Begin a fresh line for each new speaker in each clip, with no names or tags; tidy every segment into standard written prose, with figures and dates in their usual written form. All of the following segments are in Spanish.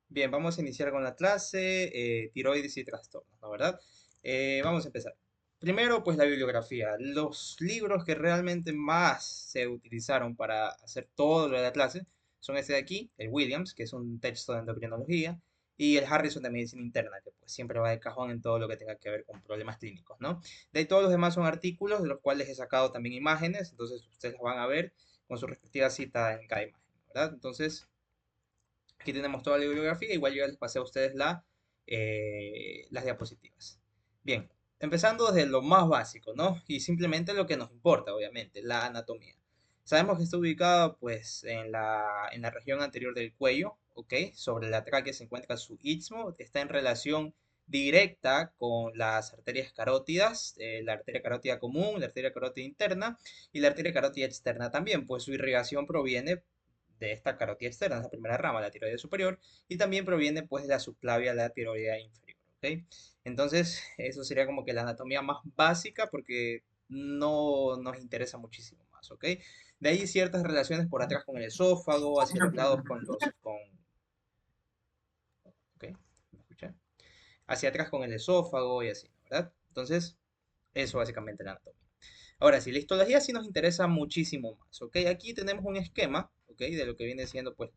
Bien, vamos a iniciar con la clase tiroides y trastornos, ¿no? ¿Verdad? Vamos a empezar. Primero, pues la bibliografía. Los libros que realmente más se utilizaron para hacer todo lo de la clase son este de aquí, el Williams, que es un texto de endocrinología, y el Harrison de medicina interna, que pues siempre va de cajón en todo lo que tenga que ver con problemas clínicos, ¿no? De ahí todos los demás son artículos, de los cuales he sacado también imágenes, entonces ustedes las van a ver con su respectiva cita en cada imagen, ¿verdad? Entonces, aquí tenemos toda la bibliografía, igual yo ya les pasé a ustedes las diapositivas. Bien, empezando desde lo más básico, ¿no? Y simplemente lo que nos importa, obviamente, la anatomía. Sabemos que está ubicada pues en la región anterior del cuello, ¿ok? Sobre la tráquea se encuentra su istmo, está en relación directa con las arterias carótidas, la arteria carótida común, la arteria carótida interna y la arteria carótida externa también, pues su irrigación proviene de esta carótida externa, la primera rama, la tiroides superior, y también proviene pues de la subclavia, la tiroidea inferior, ¿ok? Entonces, eso sería como que la anatomía más básica porque no nos interesa muchísimo más, ¿ok? De ahí ciertas relaciones por atrás con el esófago, hacia los lados ¿ok? ¿Me escuchan? Hacia atrás con el esófago y así, ¿verdad? Entonces, eso básicamente la anatomía. Ahora, si la histología sí nos interesa muchísimo más, ¿ok? Aquí tenemos un esquema, ¿ok? De lo que viene siendo pues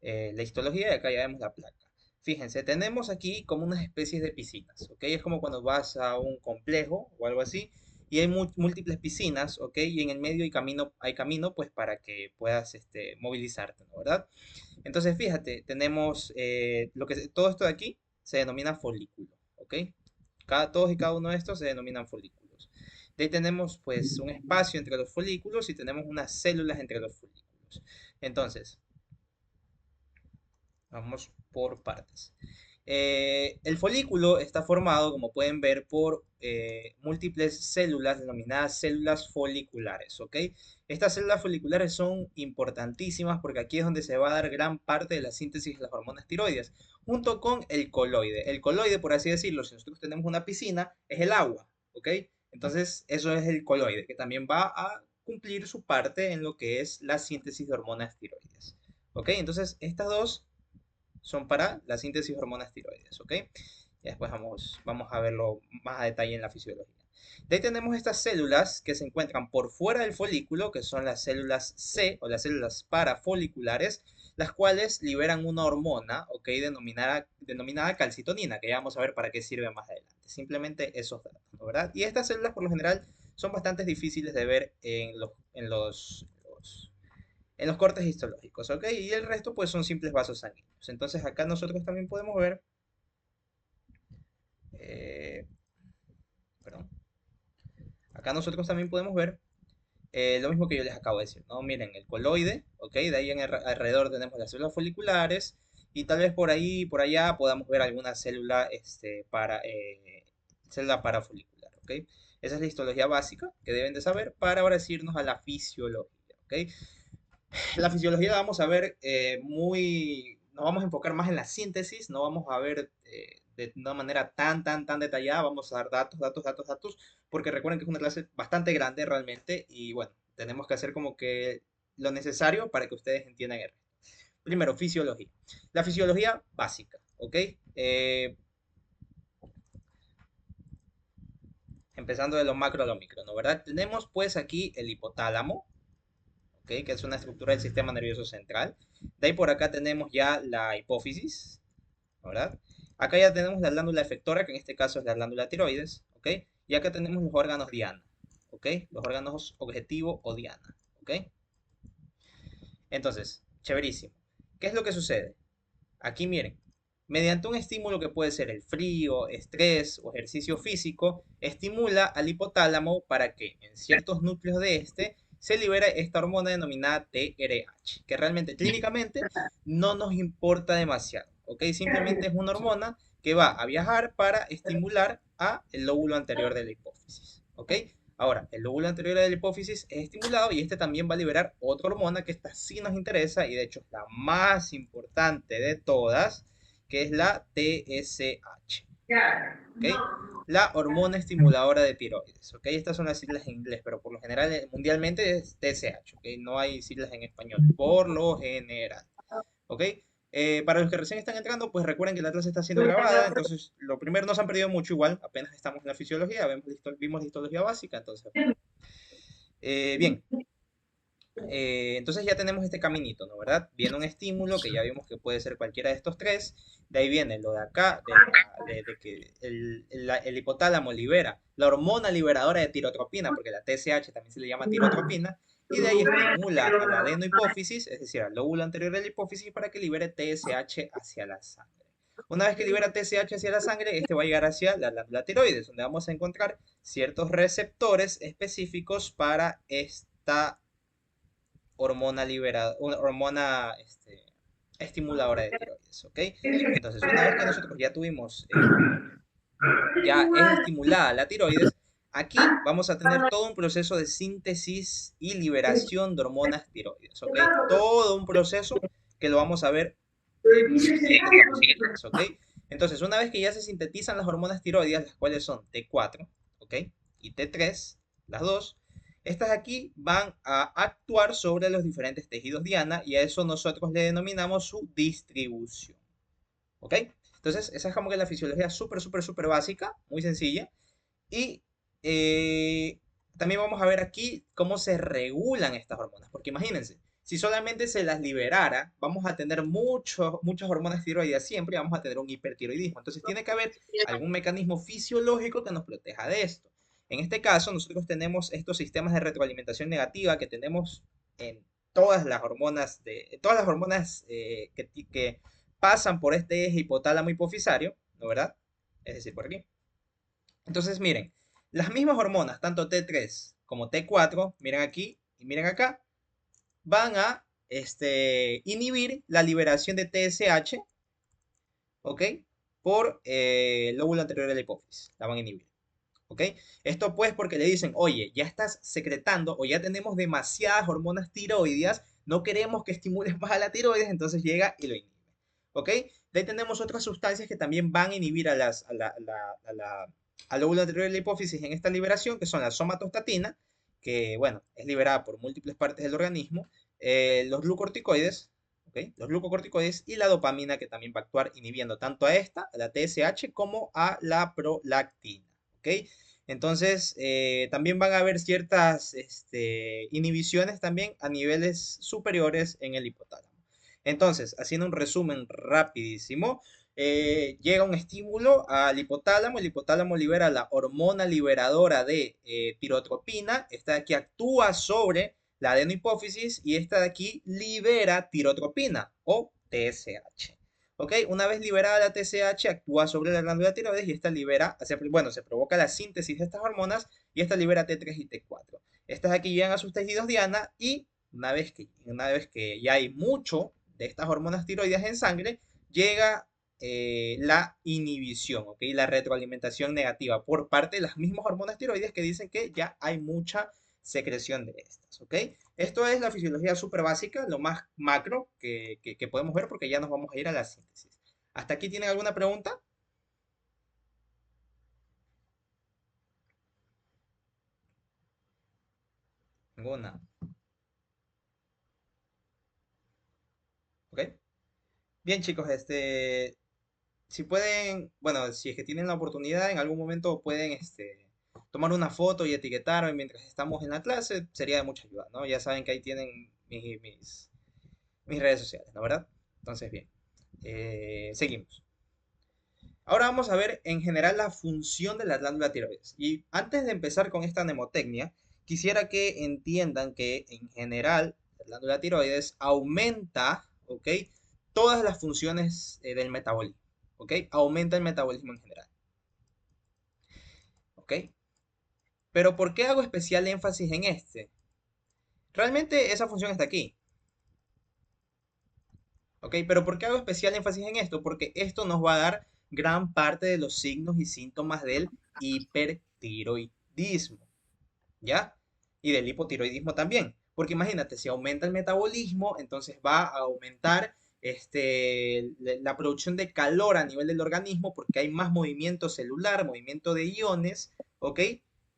la histología y acá ya vemos la placa. Fíjense, tenemos aquí como unas especies de piscinas, ¿ok? Es como cuando vas a un complejo o algo así y hay múltiples piscinas, ¿ok? Y en el medio hay camino pues para que puedas movilizarte, ¿no? ¿Verdad? Entonces, fíjate, tenemos todo esto de aquí se denomina folículo, ¿ok? Todos y cada uno de estos se denominan folículos. De ahí tenemos pues un espacio entre los folículos y tenemos unas células entre los folículos. Entonces, vamos por partes. El folículo está formado, como pueden ver, por múltiples células denominadas células foliculares, ¿ok? Estas células foliculares son importantísimas porque aquí es donde se va a dar gran parte de la síntesis de las hormonas tiroides, junto con el coloide. El coloide, por así decirlo, si nosotros tenemos una piscina, es el agua, ¿ok? Entonces, eso es el coloide, que también va a cumplir su parte en lo que es la síntesis de hormonas tiroides, ¿ok? Entonces, estas dos son para la síntesis de hormonas tiroides, ¿ok? Y después vamos a verlo más a detalle en la fisiología. De ahí tenemos estas células que se encuentran por fuera del folículo, que son las células C o las células parafoliculares, las cuales liberan una hormona, ¿ok? Denominada calcitonina, que ya vamos a ver para qué sirve más adelante. Simplemente esos datos, ¿no? ¿Verdad? Y estas células por lo general son bastante difíciles de ver en los cortes histológicos, ¿ok? Y el resto pues son simples vasos sanguíneos. Entonces acá nosotros también podemos ver, eh, perdón, acá nosotros también podemos ver lo mismo que yo les acabo de decir, ¿no? Miren, el coloide, ¿ok? De ahí alrededor tenemos las células foliculares y tal vez por ahí, por allá podamos ver alguna célula parafolicular, ¿ok? Esa es la histología básica que deben de saber para ahora sí irnos a la fisiología, ¿ok? La fisiología la vamos a ver nos vamos a enfocar más en la síntesis, no vamos a ver de una manera tan detallada, vamos a dar datos, porque recuerden que es una clase bastante grande realmente y bueno, tenemos que hacer como que lo necesario para que ustedes entiendan el resto. Primero, fisiología. La fisiología básica, ¿ok? Eh, Empezando de lo macro a lo micro, ¿no? ¿Verdad? Tenemos pues aquí el hipotálamo, ¿ok? Que es una estructura del sistema nervioso central. De ahí por acá tenemos ya la hipófisis, ¿verdad? Acá ya tenemos la glándula efectora, que en este caso es la glándula tiroides, ¿ok? Y acá tenemos los órganos diana, ¿ok? Los órganos objetivo o diana, ¿ok? Entonces, chéverísimo. ¿Qué es lo que sucede? Aquí miren, mediante un estímulo que puede ser el frío, estrés o ejercicio físico, estimula al hipotálamo para que en ciertos núcleos de este se libere esta hormona denominada TRH, que realmente clínicamente no nos importa demasiado, ¿ok? Simplemente es una hormona que va a viajar para estimular a el lóbulo anterior de la hipófisis, ¿ok? Ahora, el lóbulo anterior de la hipófisis es estimulado y este también va a liberar otra hormona que esta sí nos interesa y de hecho es la más importante de todas, que es la TSH, ¿ok? La hormona estimuladora de tiroides, ¿ok? Estas son las siglas en inglés, pero por lo general mundialmente es TSH, ¿ok? No hay siglas en español, por lo general, ¿ok? Para los que recién están entrando, pues recuerden que la clase está siendo grabada, entonces lo primero no se han perdido mucho igual, apenas estamos en la fisiología, vimos la histología básica, entonces, bien, entonces ya tenemos este caminito, ¿no? ¿Verdad? Viene un estímulo que ya vimos que puede ser cualquiera de estos tres. De ahí viene lo de acá, de que el hipotálamo libera la hormona liberadora de tirotropina, porque la TSH también se le llama tirotropina. Y de ahí estimula a la adenohipófisis, es decir, al lóbulo anterior de la hipófisis, para que libere TSH hacia la sangre. Una vez que libera TSH hacia la sangre, este va a llegar hacia la glándula tiroides, donde vamos a encontrar ciertos receptores específicos para esta hormona liberada, una hormona estimuladora de tiroides, ¿ok? Entonces, una vez que nosotros ya tuvimos, ya es estimulada la tiroides, aquí vamos a tener todo un proceso de síntesis y liberación de hormonas tiroides, ¿ok? Todo un proceso que lo vamos a ver en las siguientes diapositivas, ¿ok? Entonces, una vez que ya se sintetizan las hormonas tiroides, las cuales son T4, ¿ok? Y T3, las dos, estas aquí van a actuar sobre los diferentes tejidos diana y a eso nosotros le denominamos su distribución, ¿ok? Entonces, esa es como que la fisiología súper, súper, súper básica, muy sencilla. Y eh, también vamos a ver aquí cómo se regulan estas hormonas, porque imagínense, si solamente se las liberara, vamos a tener muchas hormonas tiroides siempre y vamos a tener un hipertiroidismo. Entonces tiene que haber algún mecanismo fisiológico que nos proteja de esto. En este caso, nosotros tenemos estos sistemas de retroalimentación negativa que tenemos en todas las hormonas que pasan por este eje hipotálamo hipofisario, ¿no verdad? Es decir, por aquí. Entonces, miren, las mismas hormonas, tanto T3 como T4, miren aquí y miren acá, van a inhibir la liberación de TSH, ¿ok? Por el lóbulo anterior de la hipófisis, la van a inhibir, ¿ok? Esto pues porque le dicen, oye, ya estás secretando o ya tenemos demasiadas hormonas tiroideas, no queremos que estimules más a la tiroides, entonces llega y lo inhibe, ¿ok? De ahí tenemos otras sustancias que también van a inhibir al lóbulo anterior de la hipófisis en esta liberación, que son la somatostatina, que bueno, es liberada por múltiples partes del organismo, los glucorticoides, ¿ok? Los glucocorticoides y la dopamina, que también va a actuar inhibiendo tanto a esta, a la TSH, como a la prolactina, ¿ok? Entonces, también van a haber ciertas inhibiciones también a niveles superiores en el hipotálamo. Entonces, haciendo un resumen rapidísimo, llega un estímulo al hipotálamo, el hipotálamo libera la hormona liberadora de tirotropina, esta de aquí actúa sobre la adenohipófisis y esta de aquí libera tirotropina o TSH. ¿Ok? Una vez liberada la TSH, actúa sobre la glándula tiroides y esta libera, bueno, se provoca la síntesis de estas hormonas y esta libera T3 y T4. Estas aquí llegan a sus tejidos diana y una vez que ya hay mucho de estas hormonas tiroides en sangre, llega la inhibición, ¿ok? La retroalimentación negativa por parte de las mismas hormonas tiroides que dicen que ya hay mucha secreción de estas, ¿ok? Esto es la fisiología súper básica, lo más macro que podemos ver porque ya nos vamos a ir a la síntesis. ¿Hasta aquí tienen alguna pregunta? Ninguna, ¿ok? Bien, chicos, si pueden, bueno, si es que tienen la oportunidad, en algún momento pueden, tomar una foto y etiquetarme mientras estamos en la clase, sería de mucha ayuda, ¿no? Ya saben que ahí tienen mis redes sociales, ¿no? ¿Verdad? Entonces, bien, seguimos. Ahora vamos a ver en general la función de la glándula tiroides. Y antes de empezar con esta mnemotecnia, quisiera que entiendan que en general la glándula tiroides aumenta, ¿ok? Todas las funciones del metabolismo, ¿ok? Aumenta el metabolismo en general, ¿ok? Pero ¿por qué hago especial énfasis en este? Realmente esa función está aquí, ¿ok? Pero ¿por qué hago especial énfasis en esto? Porque esto nos va a dar gran parte de los signos y síntomas del hipertiroidismo, ¿ya? Y del hipotiroidismo también. Porque imagínate, si aumenta el metabolismo, entonces va a aumentar la producción de calor a nivel del organismo porque hay más movimiento celular, movimiento de iones, ¿ok?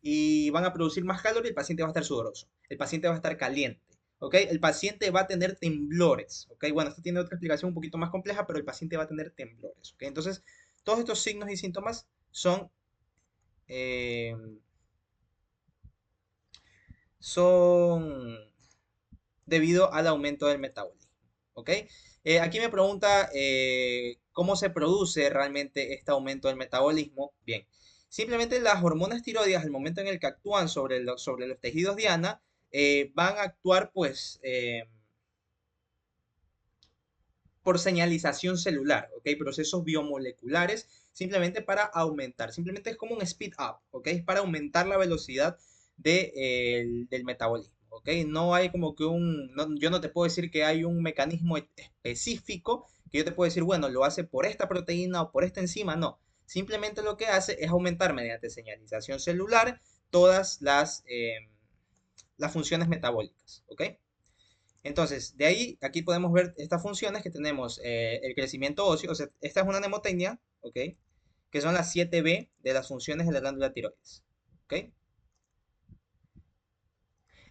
Y van a producir más calor y el paciente va a estar sudoroso, el paciente va a estar caliente, ¿ok? El paciente va a tener temblores, ¿ok? Bueno, esto tiene otra explicación un poquito más compleja, pero el paciente va a tener temblores, ¿ok? Entonces, todos estos signos y síntomas eh, son debido al aumento del metabolismo, ¿ok? Aquí me pregunta cómo se produce realmente este aumento del metabolismo. Bien, simplemente las hormonas tiroides, al momento en el que actúan sobre los tejidos diana, van a actuar pues por señalización celular, ¿ok? Procesos biomoleculares simplemente para aumentar, simplemente es como un speed up, ¿ok? Es para aumentar la velocidad del metabolismo, ¿ok? No hay como que yo no te puedo decir que hay un mecanismo específico que yo te puedo decir, bueno, lo hace por esta proteína o por esta enzima, no. Simplemente lo que hace es aumentar mediante señalización celular todas las funciones metabólicas, ¿ok? Entonces, de ahí, aquí podemos ver estas funciones que tenemos, el crecimiento óseo, o sea, esta es una mnemotecnia, ¿ok? Que son las 7B de las funciones de la glándula tiroides, ¿ok?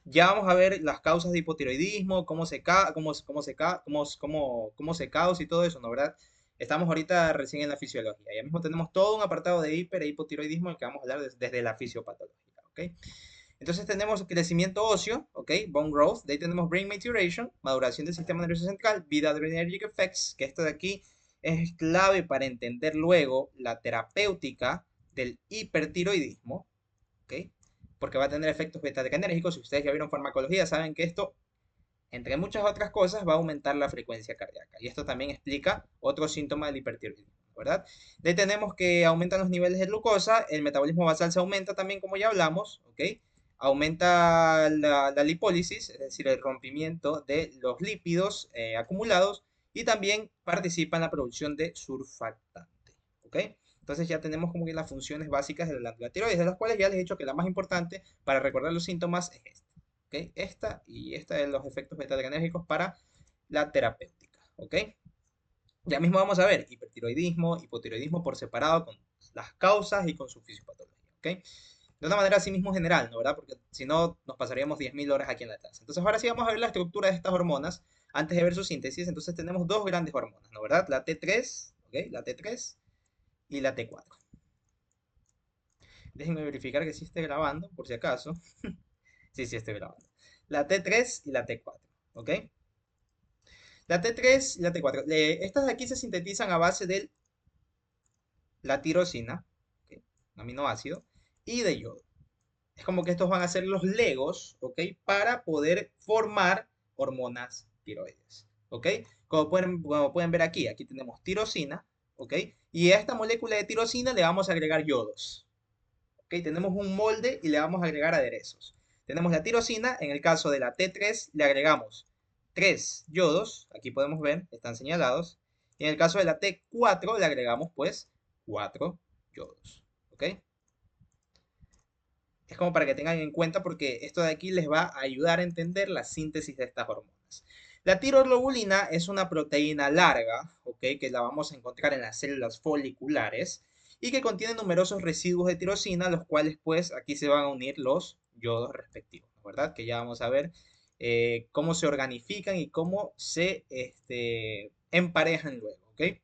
Ya vamos a ver las causas de hipotiroidismo, cómo se causa y todo eso, ¿no? ¿Verdad? Estamos ahorita recién en la fisiología. Ya mismo tenemos todo un apartado de hiper e hipotiroidismo en el que vamos a hablar desde la fisiopatología, ¿ok? Entonces tenemos crecimiento óseo, ¿ok? Bone growth. De ahí tenemos brain maturation, maduración del sistema nervioso central, vida adrenergic effects, que esto de aquí es clave para entender luego la terapéutica del hipertiroidismo, ¿ok? Porque va a tener efectos beta-adrenérgicos. Si ustedes ya vieron farmacología, saben que esto, entre muchas otras cosas, va a aumentar la frecuencia cardíaca. Y esto también explica otro síntoma del hipertiroidismo, ¿verdad? De ahí tenemos que aumentan los niveles de glucosa, el metabolismo basal se aumenta también, como ya hablamos, ¿ok? Aumenta la lipólisis, es decir, el rompimiento de los lípidos acumulados, y también participa en la producción de surfactante, ¿ok? Entonces ya tenemos como que las funciones básicas de la glándula tiroides, de las cuales ya les he dicho que la más importante para recordar los síntomas es esta, ¿ok? Esta de los efectos beta-adrenérgicos para la terapéutica, ¿ok? Ya mismo vamos a ver hipertiroidismo, hipotiroidismo por separado con las causas y con su fisiopatología, ¿ok? De una manera así mismo general, ¿no? ¿Verdad? Porque si no, nos pasaríamos 10.000 horas aquí en la clase. Entonces, ahora sí vamos a ver la estructura de estas hormonas antes de ver su síntesis. Entonces, tenemos dos grandes hormonas, ¿no? ¿Verdad? La T3, ¿ok? La T3 y la T4. Déjenme verificar que sí esté grabando, por si acaso. Sí, sí estoy grabando. La T3 y la T4, ¿ok? La T3 y la T4. Estas de aquí se sintetizan a base de la tirosina, ¿ok? Un aminoácido, y de yodo. Es como que estos van a ser los legos, ¿ok? Para poder formar hormonas tiroides, ¿ok? Como pueden ver aquí, aquí tenemos tirosina, ¿ok? Y a esta molécula de tirosina le vamos a agregar yodos, ¿ok? Tenemos un molde y le vamos a agregar aderezos. Tenemos la tirosina, en el caso de la T3 le agregamos 3 yodos, aquí podemos ver, están señalados. Y en el caso de la T4 le agregamos pues 4 yodos, ¿ok? Es como para que tengan en cuenta porque esto de aquí les va a ayudar a entender la síntesis de estas hormonas. La tiroglobulina es una proteína larga, ¿ok? Que la vamos a encontrar en las células foliculares y que contiene numerosos residuos de tirosina, los cuales pues aquí se van a unir los yodos respectivos, ¿verdad? Que ya vamos a ver cómo se organifican y cómo se emparejan luego, ¿ok?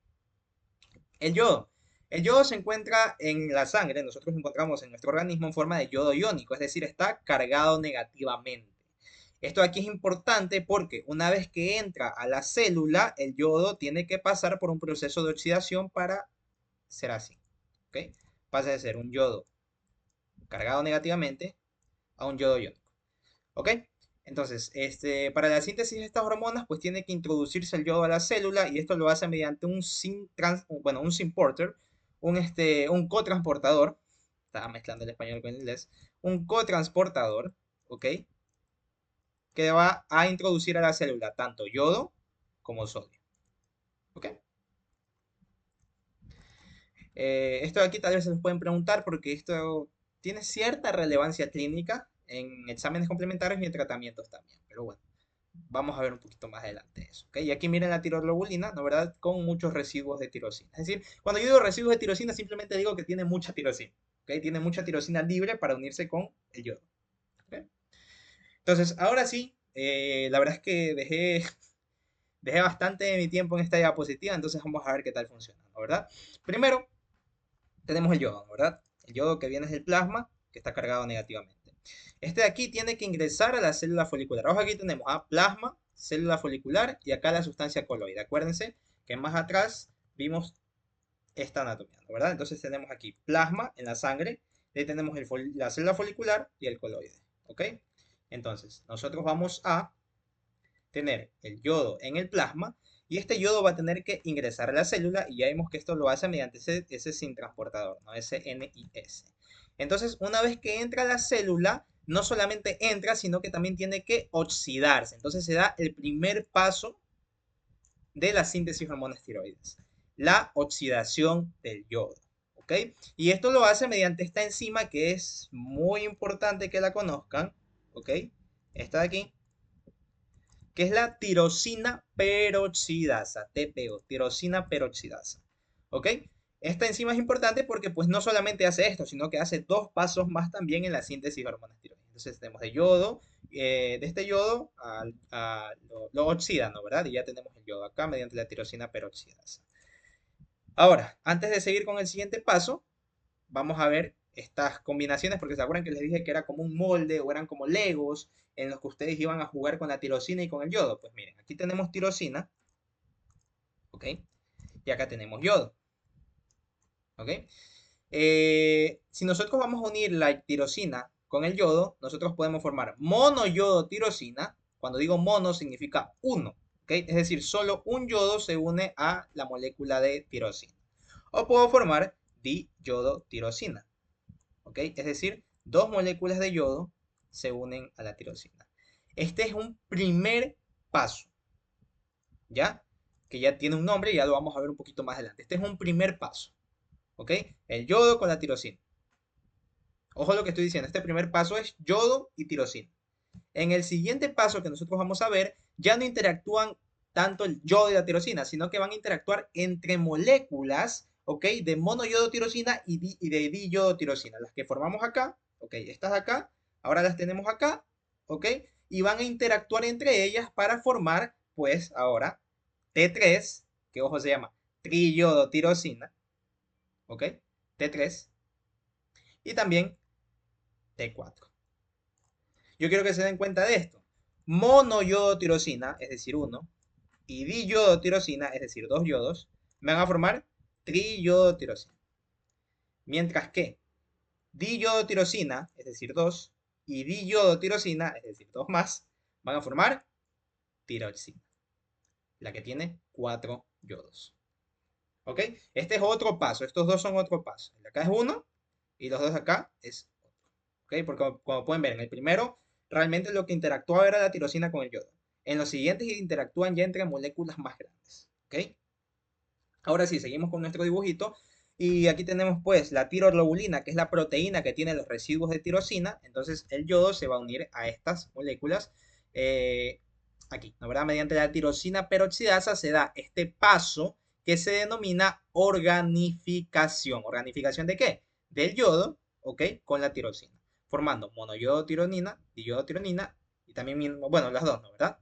El yodo. El yodo se encuentra en la sangre, nosotros lo encontramos en nuestro organismo en forma de yodo iónico, es decir, está cargado negativamente. Esto aquí es importante porque una vez que entra a la célula, el yodo tiene que pasar por un proceso de oxidación para ser así. ¿Ok? Pasa de ser un yodo cargado negativamente a un yodo iónico. ¿Ok? Entonces, para la síntesis de estas hormonas, pues tiene que introducirse el yodo a la célula y esto lo hace mediante un SYNporter, un cotransportador, estaba mezclando el español con el inglés, un cotransportador, ¿ok? Que va a introducir a la célula tanto yodo como sodio, ¿ok? Esto de aquí tal vez se les pueden preguntar porque esto tiene cierta relevancia clínica en exámenes complementarios y en tratamientos también, pero bueno. Vamos a ver un poquito más adelante eso, ¿ok? Y aquí miren la tiroglobulina, ¿no verdad? Con muchos residuos de tirosina. Es decir, cuando yo digo residuos de tirosina, simplemente digo que tiene mucha tirosina, ¿ok? Tiene mucha tirosina libre para unirse con el yodo, ¿ok? Entonces, ahora sí, la verdad es que dejé bastante de mi tiempo en esta diapositiva, entonces vamos a ver qué tal funciona, ¿no? ¿Verdad? Primero tenemos el yodo, ¿no? ¿Verdad? El yodo que viene del plasma, que está cargado negativamente. Este de aquí tiene que ingresar a la célula folicular. Ojo, aquí tenemos a plasma, célula folicular y acá la sustancia coloide. Acuérdense que más atrás vimos esta anatomía, ¿no? ¿Verdad? Entonces tenemos aquí plasma en la sangre, y ahí tenemos la célula folicular y el coloide, ¿ok? Entonces, nosotros vamos a tener el yodo en el plasma y este yodo va a tener que ingresar a la célula y ya vimos que esto lo hace mediante ese sin transportador, ¿no? Ese NIS. Entonces, una vez que entra a la célula, no solamente entra, sino que también tiene que oxidarse. Entonces se da el primer paso de la síntesis de hormonas tiroides, la oxidación del yodo. ¿Ok? Y esto lo hace mediante esta enzima que es muy importante que la conozcan. ¿Ok? Esta de aquí, que es la tirosina peroxidasa, TPO, tirosina peroxidasa. ¿Ok? Esta enzima es importante porque pues no solamente hace esto, sino que hace dos pasos más también en la síntesis de hormonas tiroides. Entonces tenemos de yodo, de este yodo lo oxidan, ¿no? ¿Verdad? Y ya tenemos el yodo acá mediante la tirosina peroxidasa. Ahora, antes de seguir con el siguiente paso, vamos a ver estas combinaciones, porque se acuerdan que les dije que era como un molde o eran como legos en los que ustedes iban a jugar con la tirosina y con el yodo. Pues miren, aquí tenemos tirosina, ¿ok? Y acá tenemos yodo, ¿ok? Si nosotros vamos a unir la tirosina con el yodo, nosotros podemos formar monoyodo tirosina. Cuando digo mono significa uno, ¿ok? Es decir, solo un yodo se une a la molécula de tirosina. O puedo formar diyodo tirosina, ¿ok? Es decir, dos moléculas de yodo se unen a la tirosina. Este es un primer paso, ¿ya? Que ya tiene un nombre y ya lo vamos a ver un poquito más adelante. Este es un primer paso, ¿ok? El yodo con la tirosina. Ojo lo que estoy diciendo, este primer paso es yodo y tirosina. En el siguiente paso que nosotros vamos a ver, ya no interactúan tanto el yodo y la tirosina, sino que van a interactuar entre moléculas, ¿ok? De monoyodotirosina y de diyodotirosina. Las que formamos acá, ¿ok? Estas de acá, ahora las tenemos acá, ¿ok? Y van a interactuar entre ellas para formar, pues, ahora T3, que ojo se llama triyodotirosina, ¿ok? T3 y también T4. Yo quiero que se den cuenta de esto. Monoyodotirosina, es decir, uno, y diyodotirosina, es decir, dos yodos, me van a formar triyodotirosina. Mientras que diyodotirosina, es decir, dos, y diyodotirosina, es decir, dos más, van a formar tiroxina, la que tiene cuatro yodos. ¿Ok? Este es otro paso, estos dos son otro paso. El de acá es uno y los dos de acá es otro. ¿Ok? Porque como pueden ver, en el primero realmente lo que interactuaba era la tirosina con el yodo. En los siguientes interactúan ya entre moléculas más grandes. ¿Ok? Ahora sí, seguimos con nuestro dibujito. Y aquí tenemos pues la tiroglobulina, que es la proteína que tiene los residuos de tirosina. Entonces el yodo se va a unir a estas moléculas eh, aquí, ¿no? ¿Verdad? Mediante la tirosina peroxidasa se da este paso que se denomina organificación. ¿Organificación de qué? Del yodo, ¿ok? Con la tirosina, formando monoyodotironina, diyodotironina y también, bueno, las dos, ¿no? ¿Verdad?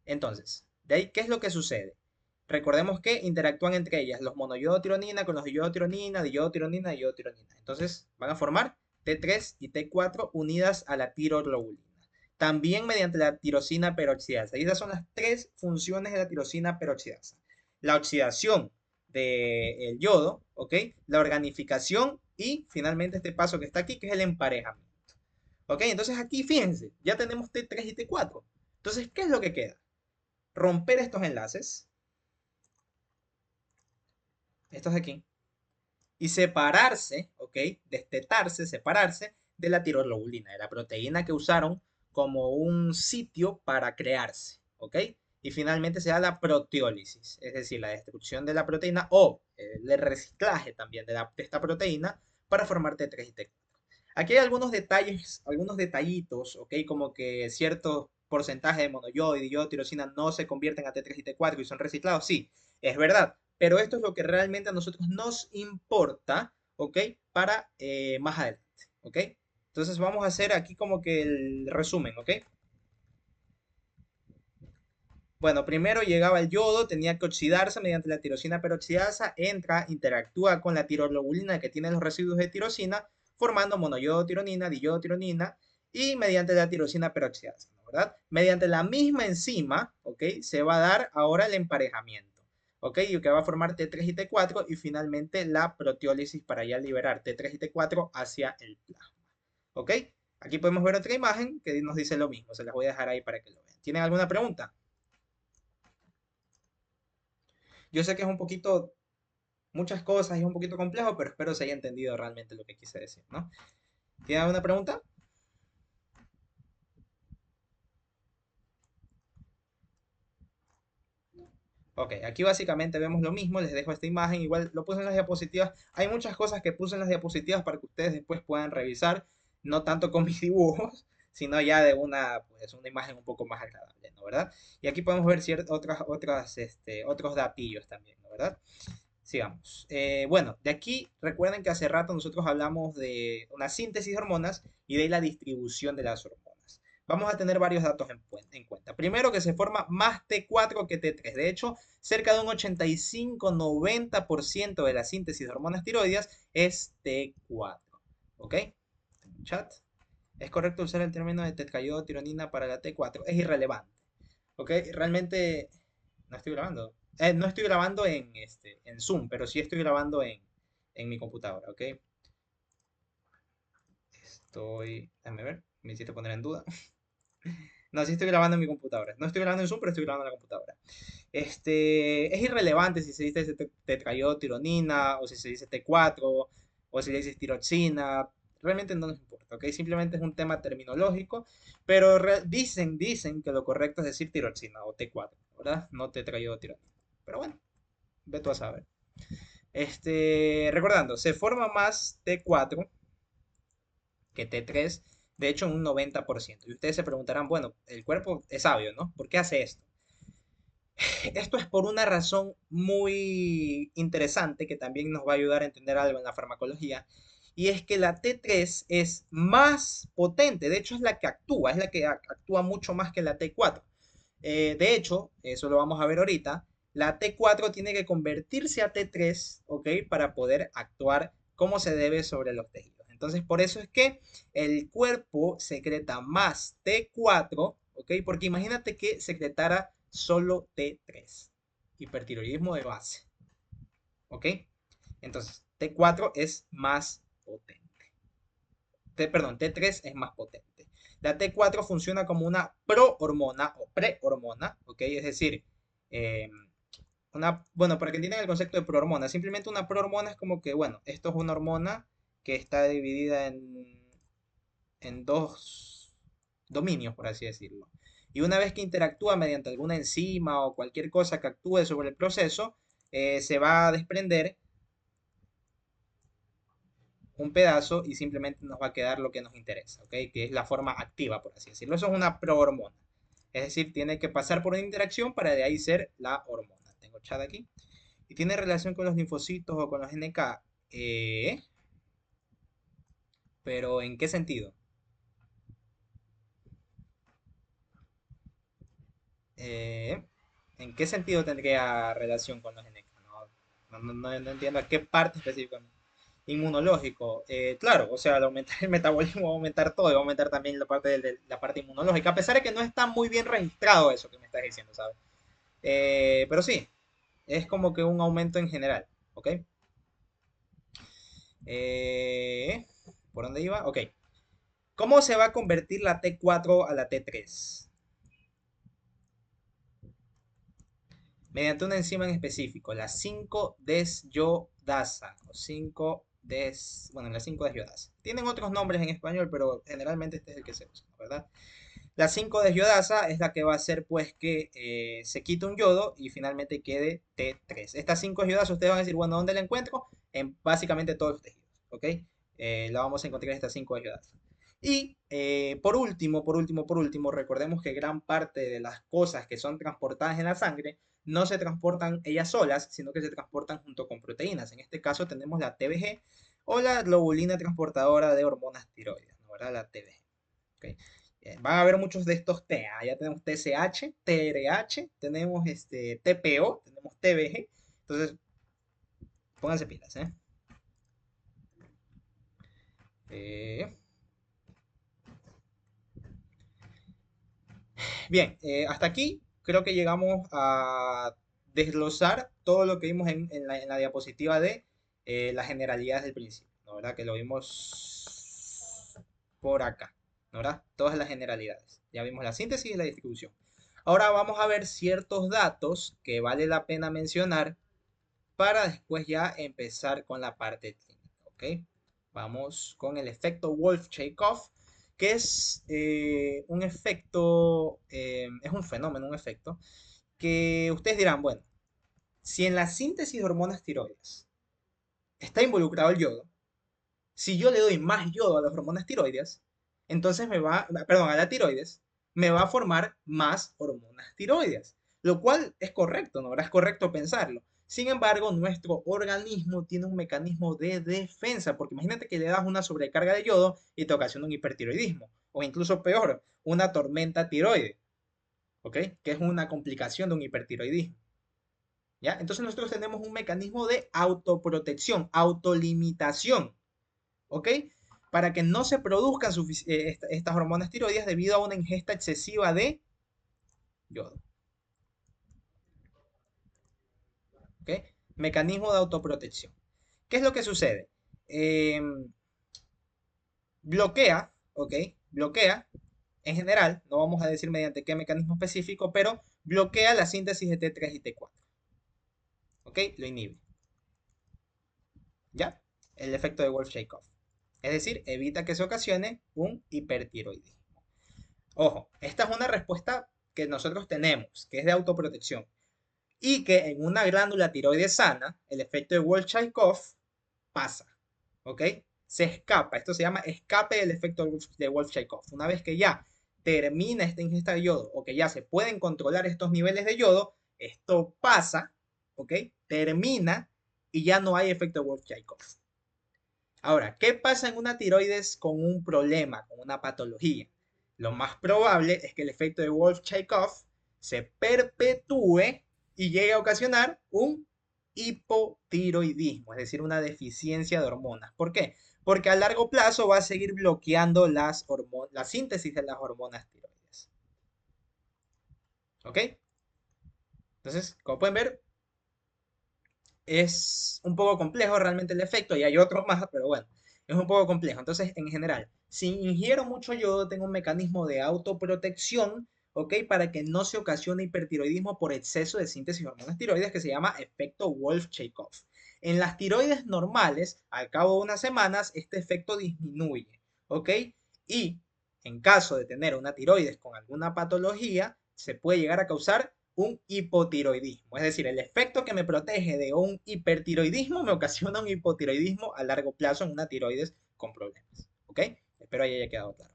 Entonces, de ahí, ¿qué es lo que sucede? Recordemos que interactúan entre ellas los monoyodotironina con los diyodotironina, diyodotironina, diyodotironina. Entonces, van a formar T3 y T4 unidas a la tiroglobulina. También mediante la tirosina peroxidasa. Y esas son las tres funciones de la tirosina peroxidasa. La oxidación del yodo, ¿ok? La organificación y finalmente este paso que está aquí, que es el emparejamiento. ¿Ok? Entonces aquí, fíjense, ya tenemos T3 y T4. Entonces, ¿qué es lo que queda? Romper estos enlaces, estos de aquí, y separarse, ¿ok? Destetarse, separarse de la tiroglobulina, de la proteína que usaron como un sitio para crearse, ¿ok? Y finalmente se da la proteólisis, es decir, la destrucción de la proteína o el reciclaje también de esta proteína para formar T3 y T4. Aquí hay algunos detalles, algunos detallitos, ¿ok? Como que cierto porcentaje de monoyodo y diyodotirosina no se convierten a T3 y T4 y son reciclados. Sí, es verdad. Pero esto es lo que realmente a nosotros nos importa, ¿ok? Para más adelante, ¿ok? Entonces vamos a hacer aquí como que el resumen, ¿ok? Bueno, primero llegaba el yodo, tenía que oxidarse mediante la tirosina peroxidasa, entra, interactúa con la tiroglobulina que tiene los residuos de tirosina, formando monoyodotironina, diyodotironina, y mediante la tirosina peroxidasa, ¿no? ¿Verdad? Mediante la misma enzima, ¿ok? Se va a dar ahora el emparejamiento, ¿ok? Y que va a formar T3 y T4 y finalmente la proteólisis para ya liberar T3 y T4 hacia el plasma, ¿ok? Aquí podemos ver otra imagen que nos dice lo mismo, se las voy a dejar ahí para que lo vean. ¿Tienen alguna pregunta? Yo sé que es un poquito, muchas cosas y es un poquito complejo, pero espero se haya entendido realmente lo que quise decir, ¿no? ¿Tiene alguna pregunta? Ok, aquí básicamente vemos lo mismo, les dejo esta imagen, igual lo puse en las diapositivas. Hay muchas cosas que puse en las diapositivas para que ustedes después puedan revisar, no tanto con mis dibujos, sino ya de una, pues, una imagen un poco más agradable, ¿no? ¿Verdad? Y aquí podemos ver otros datillos también, ¿no? ¿Verdad? Sigamos. Bueno, de aquí recuerden que hace rato nosotros hablamos de una síntesis de hormonas y de la distribución de las hormonas. Vamos a tener varios datos en cuenta. Primero que se forma más T4 que T3. De hecho, cerca de un 85-90% de la síntesis de hormonas tiroides es T4. ¿Ok? Chat. ¿Es correcto usar el término de tetraiodotironina para la T4? Es irrelevante. ¿Ok? Realmente no estoy grabando. No estoy grabando en Zoom, pero sí estoy grabando en mi computadora, ¿ok? Déjame ver, me hiciste poner en duda. No, sí estoy grabando en mi computadora. No estoy grabando en Zoom, pero estoy grabando en la computadora. Es irrelevante si se dice tetraiodotironina, o si se dice T4, o si le dices tiroxina. Realmente no nos importa, ¿ok? Simplemente es un tema terminológico, pero dicen que lo correcto es decir tiroxina o T4, ¿verdad? No tetraiodotironina. Pero bueno, ve tú a saber. Recordando, se forma más T4 que T3, de hecho en un 90%. Y ustedes se preguntarán, bueno, el cuerpo es sabio, ¿no? ¿Por qué hace esto? Esto es por una razón muy interesante que también nos va a ayudar a entender algo en la farmacología. Y es que la T3 es más potente, de hecho es la que actúa, es la que actúa mucho más que la T4. De hecho, eso lo vamos a ver ahorita, la T4 tiene que convertirse a T3, ¿ok? Para poder actuar como se debe sobre los tejidos. Entonces, por eso es que el cuerpo secreta más T4, ¿ok? Porque imagínate que secretara solo T3. Hipertiroidismo de base, ¿ok? Entonces, T4 es más potente. Perdón, T3 es más potente. La T4 funciona como una prohormona o prehormona, ¿ok? Es decir, eh, bueno, para que entiendan el concepto de prohormona, simplemente una prohormona es como que, bueno, esto es una hormona que está dividida en dos dominios, por así decirlo. Y una vez que interactúa mediante alguna enzima o cualquier cosa que actúe sobre el proceso, se va a desprender un pedazo y simplemente nos va a quedar lo que nos interesa, ¿ok? Que es la forma activa, por así decirlo. Eso es una prohormona. Es decir, tiene que pasar por una interacción para de ahí ser la hormona. Tengo chat aquí. Y tiene relación con los linfocitos o con los NK. Eh, pero ¿en qué sentido? Eh, ¿En qué sentido tendría relación con los NK? No entiendo a qué parte específicamente. Inmunológico. Claro, o sea, al aumentar el metabolismo va a aumentar todo y va a aumentar también la parte inmunológica, a pesar de que no está muy bien registrado eso que me estás diciendo, ¿sabes? Pero sí, es como que un aumento en general, ¿ok? Eh, ¿Por dónde iba? Ok. ¿Cómo se va a convertir la T4 a la T3? Mediante una enzima en específico, la 5-desyodasa o 5-des, bueno, la 5-desyodasa. Tienen otros nombres en español, pero generalmente este es el que se usa, ¿verdad? La 5-desyodasa es la que va a hacer pues que se quite un yodo y finalmente quede T3. Estas 5-desyodasas ustedes van a decir, bueno, ¿dónde la encuentro? En básicamente todos los tejidos, ¿ok? La vamos a encontrar en estas 5-desyodasas. Y por último, recordemos que gran parte de las cosas que son transportadas en la sangre no se transportan ellas solas, sino que se transportan junto con proteínas. En este caso tenemos la TBG o la globulina transportadora de hormonas tiroides, ¿no? ¿Verdad? La TBG. ¿Ok? Van a haber muchos de estos T. Ya tenemos TSH, TRH, tenemos TPO, tenemos TBG. Entonces, pónganse pilas, ¿eh? Eh, Bien, hasta aquí creo que llegamos a desglosar todo lo que vimos en la diapositiva de las generalidades del principio, ¿no? ¿Verdad? Que lo vimos por acá, ¿no? ¿Verdad? Todas las generalidades. Ya vimos la síntesis y la distribución. Ahora vamos a ver ciertos datos que vale la pena mencionar para después ya empezar con la parte clínica, ¿ok? Vamos con el efecto Wolff-Chaikoff, que es un efecto, es un fenómeno, un efecto, que ustedes dirán, bueno, si en la síntesis de hormonas tiroides está involucrado el yodo, si yo le doy más yodo a las hormonas tiroides, entonces perdón, a la tiroides, me va a formar más hormonas tiroides, lo cual es correcto, ¿no? Ahora es correcto pensarlo. Sin embargo, nuestro organismo tiene un mecanismo de defensa, porque imagínate que le das una sobrecarga de yodo y te ocasiona un hipertiroidismo, o incluso peor, una tormenta tiroide, ¿ok? Que es una complicación de un hipertiroidismo, ¿ya? Entonces nosotros tenemos un mecanismo de autoprotección, autolimitación, ¿ok? Para que no se produzcan estas hormonas tiroides debido a una ingesta excesiva de yodo, ¿ok? Mecanismo de autoprotección. ¿Qué es lo que sucede? Eh, bloquea, ¿ok? Bloquea, en general, no vamos a decir mediante qué mecanismo específico, pero bloquea la síntesis de T3 y T4, ¿ok? Lo inhibe, ¿ya? El efecto de Wolff-Chaikoff. Es decir, evita que se ocasione un hipertiroidismo. Ojo, esta es una respuesta que nosotros tenemos, que es de autoprotección. Y que en una glándula tiroides sana, el efecto de Wolff-Chaikoff pasa, ¿ok? Se escapa, esto se llama escape del efecto de Wolff-Chaikoff. Una vez que ya termina esta ingesta de yodo o que ya se pueden controlar estos niveles de yodo, esto pasa, ¿ok? Termina y ya no hay efecto de Wolff-Chaikoff. Ahora, ¿qué pasa en una tiroides con un problema, con una patología? Lo más probable es que el efecto de Wolff-Chaikoff se perpetúe y llegue a ocasionar un hipotiroidismo, es decir, una deficiencia de hormonas. ¿Por qué? Porque a largo plazo va a seguir bloqueando la síntesis de las hormonas tiroides. ¿Ok? Entonces, como pueden ver, es un poco complejo realmente el efecto y hay otros más, pero bueno, es un poco complejo. Entonces, en general, si ingiero mucho yodo, tengo un mecanismo de autoprotección, ¿ok? Para que no se ocasione hipertiroidismo por exceso de síntesis de hormonas tiroides que se llama efecto Wolff-Chaikoff. En las tiroides normales, al cabo de unas semanas, este efecto disminuye, ¿ok? Y en caso de tener una tiroides con alguna patología, se puede llegar a causar un hipotiroidismo. Es decir, el efecto que me protege de un hipertiroidismo me ocasiona un hipotiroidismo a largo plazo en una tiroides con problemas. ¿Ok? Espero haya quedado claro.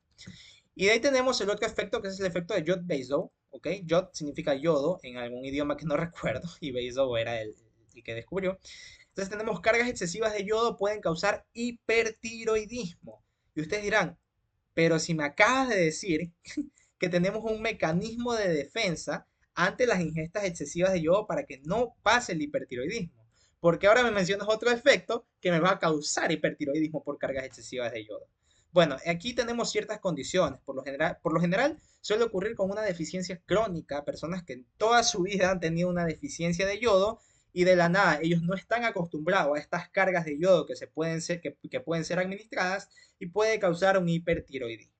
Y de ahí tenemos el otro efecto que es el efecto de Jod-Basedow. ¿Ok? Jod significa yodo en algún idioma que no recuerdo y Basedow era el que descubrió. Entonces tenemos cargas excesivas de yodo pueden causar hipertiroidismo. Y ustedes dirán, pero si me acabas de decir que tenemos un mecanismo de defensa ante las ingestas excesivas de yodo para que no pase el hipertiroidismo. Porque ahora me mencionas otro efecto que me va a causar hipertiroidismo por cargas excesivas de yodo. Bueno, aquí tenemos ciertas condiciones. Por lo general suele ocurrir con una deficiencia crónica, personas que en toda su vida han tenido una deficiencia de yodo y de la nada ellos no están acostumbrados a estas cargas de yodo que pueden ser administradas y puede causar un hipertiroidismo.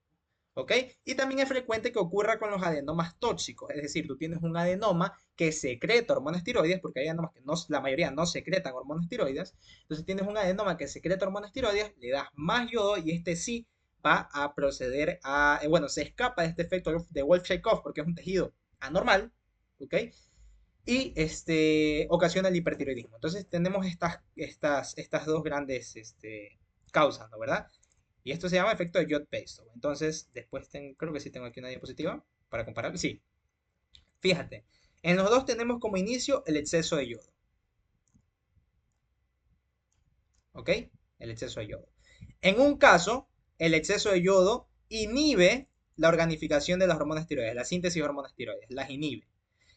¿Ok? Y también es frecuente que ocurra con los adenomas tóxicos, es decir, tú tienes un adenoma que secreta hormonas tiroides, porque hay adenomas que la mayoría no secretan hormonas tiroides, entonces tienes un adenoma que secreta hormonas tiroides, le das más yodo y este sí va a proceder bueno, se escapa de este efecto de Wolff-Chaikoff porque es un tejido anormal, ¿ok? Y ocasiona el hipertiroidismo. Entonces tenemos estas dos grandes causas, ¿no? ¿Verdad? Y esto se llama efecto de Jod-Basedow. Entonces, después creo que sí tengo aquí una diapositiva para comparar. Sí, fíjate. En los dos tenemos como inicio el exceso de yodo. ¿Ok? El exceso de yodo. En un caso, el exceso de yodo inhibe la organificación de las hormonas tiroides, la síntesis de hormonas tiroides, las inhibe.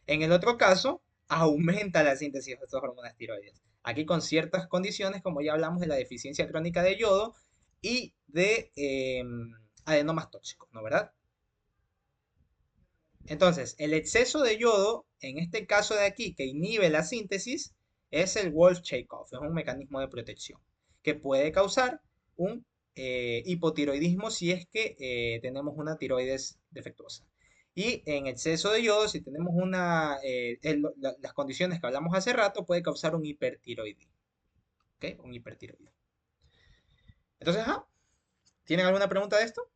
En el otro caso, aumenta la síntesis de estas hormonas tiroides. Aquí con ciertas condiciones, como ya hablamos de la deficiencia crónica de yodo y de adenomas tóxicos, ¿no verdad? Entonces, el exceso de yodo, en este caso de aquí, que inhibe la síntesis, es el Wolff-Chaikoff, es un mecanismo de protección que puede causar un hipotiroidismo si es que tenemos una tiroides defectuosa. Y en exceso de yodo, si tenemos las condiciones que hablamos hace rato, puede causar un hipertiroidismo. ¿Ok? Un hipertiroidismo. Entonces, ¿tienen alguna pregunta de esto?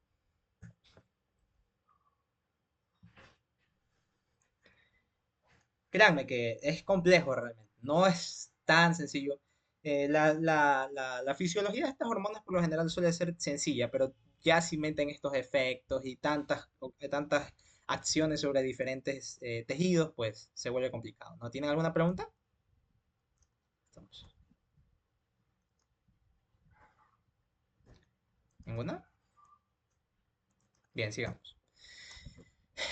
Créanme que es complejo realmente, no es tan sencillo. La fisiología de estas hormonas por lo general suele ser sencilla, pero ya si meten estos efectos y tantas acciones sobre diferentes tejidos, pues se vuelve complicado. ¿No tienen alguna pregunta? Estamos. ¿Ninguna? Bien, sigamos.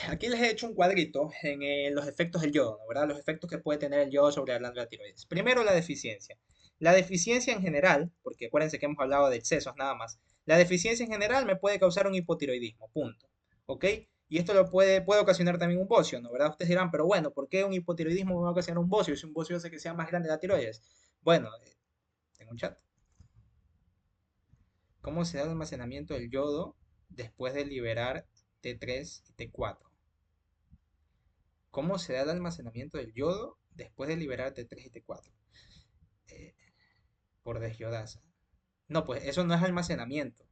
Aquí les he hecho un cuadrito en los efectos del yodo, ¿no? ¿Verdad? Los efectos que puede tener el yodo sobre la glándula tiroides. Primero, la deficiencia. La deficiencia en general, porque acuérdense que hemos hablado de excesos nada más, la deficiencia en general me puede causar un hipotiroidismo, punto. ¿Ok? Y esto puede ocasionar también un bocio, ¿no? ¿Verdad? Ustedes dirán, pero bueno, ¿por qué un hipotiroidismo me va a ocasionar un bocio? Si un bocio hace que sea más grande la tiroides. Bueno, tengo un chat. ¿Cómo se da el almacenamiento del yodo después de liberar T3 y T4? ¿Cómo se da el almacenamiento del yodo después de liberar T3 y T4? Eh, por desyodasa. No, pues eso no es almacenamiento.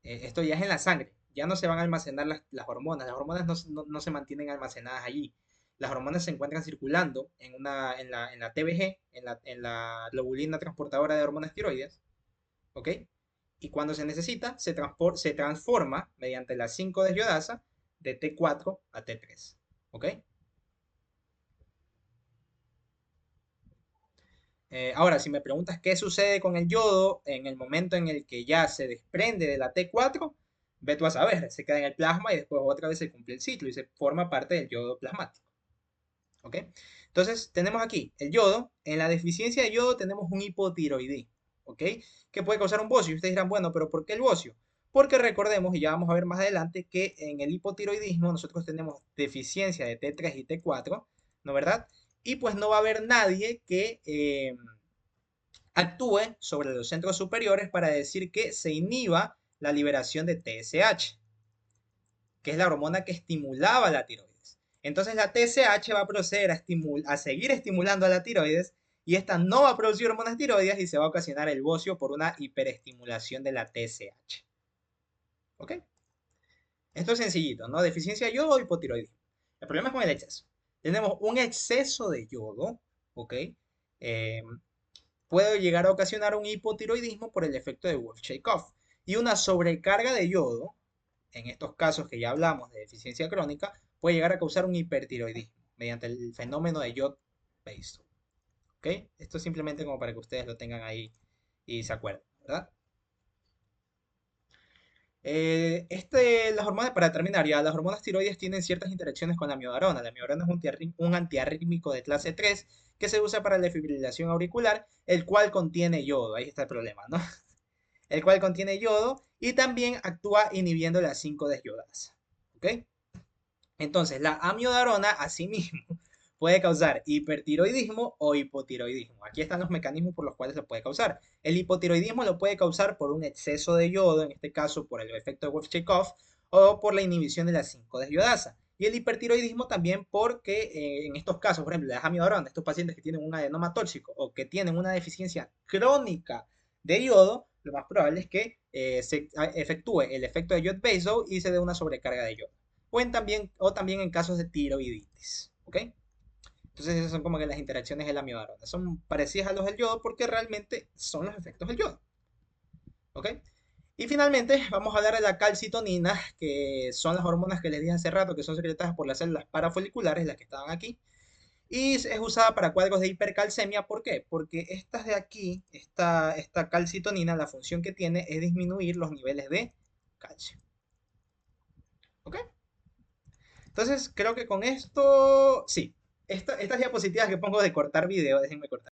Esto ya es en la sangre. Ya no se van a almacenar las hormonas. Las hormonas no se mantienen almacenadas allí. Las hormonas se encuentran circulando en la TBG, en la globulina transportadora de hormonas tiroides. ¿Ok? Y cuando se necesita, se transforma mediante la 5-deshiodasa de T4 a T3. ¿Ok? Ahora, si me preguntas qué sucede con el yodo en el momento en el que ya se desprende de la T4, ve tú a saber, se queda en el plasma y después otra vez se cumple el ciclo y se forma parte del yodo plasmático. ¿Ok? Entonces, tenemos aquí el yodo. En la deficiencia de yodo tenemos un hipotiroidismo. ¿Ok? Que puede causar un bocio. Y ustedes dirán, bueno, pero ¿por qué el bocio? Porque recordemos, y ya vamos a ver más adelante, que en el hipotiroidismo nosotros tenemos deficiencia de T3 y T4, ¿no verdad? Y pues no va a haber nadie que actúe sobre los centros superiores para decir que se inhiba la liberación de TSH, que es la hormona que estimulaba la tiroides. Entonces la TSH va a proceder a seguir estimulando a la tiroides y esta no va a producir hormonas tiroides y se va a ocasionar el bocio por una hiperestimulación de la TSH. ¿Ok? Esto es sencillito, ¿no? Deficiencia de yodo, hipotiroidismo. El problema es con el exceso. Tenemos un exceso de yodo, ¿ok? Eh, puede llegar a ocasionar un hipotiroidismo por el efecto de Wolff-Chaikoff. Y una sobrecarga de yodo, en estos casos que ya hablamos de deficiencia crónica, puede llegar a causar un hipertiroidismo mediante el fenómeno de Jod-Basedow. ¿Ok? Esto es simplemente como para que ustedes lo tengan ahí y se acuerden, ¿verdad? Las hormonas, para terminar ya, las hormonas tiroides tienen ciertas interacciones con la miodarona. La miodarona es un antiarrítmico de clase 3 que se usa para la fibrilación auricular, el cual contiene yodo. Ahí está el problema, ¿no? El cual contiene yodo y también actúa inhibiendo la 5-deshiodasa. ¿Ok? Entonces, la amiodarona, asimismo, puede causar hipertiroidismo o hipotiroidismo. Aquí están los mecanismos por los cuales lo puede causar. El hipotiroidismo lo puede causar por un exceso de yodo, en este caso por el efecto de Wolff-Chaikoff, o por la inhibición de la 5-deshiodasa. Y el hipertiroidismo también porque en estos casos, por ejemplo, la amiodarona, estos pacientes que tienen un adenoma tóxico o que tienen una deficiencia crónica de yodo, lo más probable es que se efectúe el efecto de Jod-Basedow y se dé una sobrecarga de yodo o también en casos de tiroiditis. ¿Ok? Entonces esas son como que las interacciones de la miodarona. Son parecidas a los del yodo porque realmente son los efectos del yodo. ¿Ok? Y finalmente vamos a hablar de la calcitonina, que son las hormonas que les dije hace rato, que son secretadas por las células parafoliculares, las que estaban aquí. Y es usada para cuadros de hipercalcemia. ¿Por qué? Porque estas de aquí, esta calcitonina, la función que tiene es disminuir los niveles de calcio. ¿Ok? Entonces, creo que con esto, sí. Estas diapositivas que pongo de cortar video, déjenme cortar.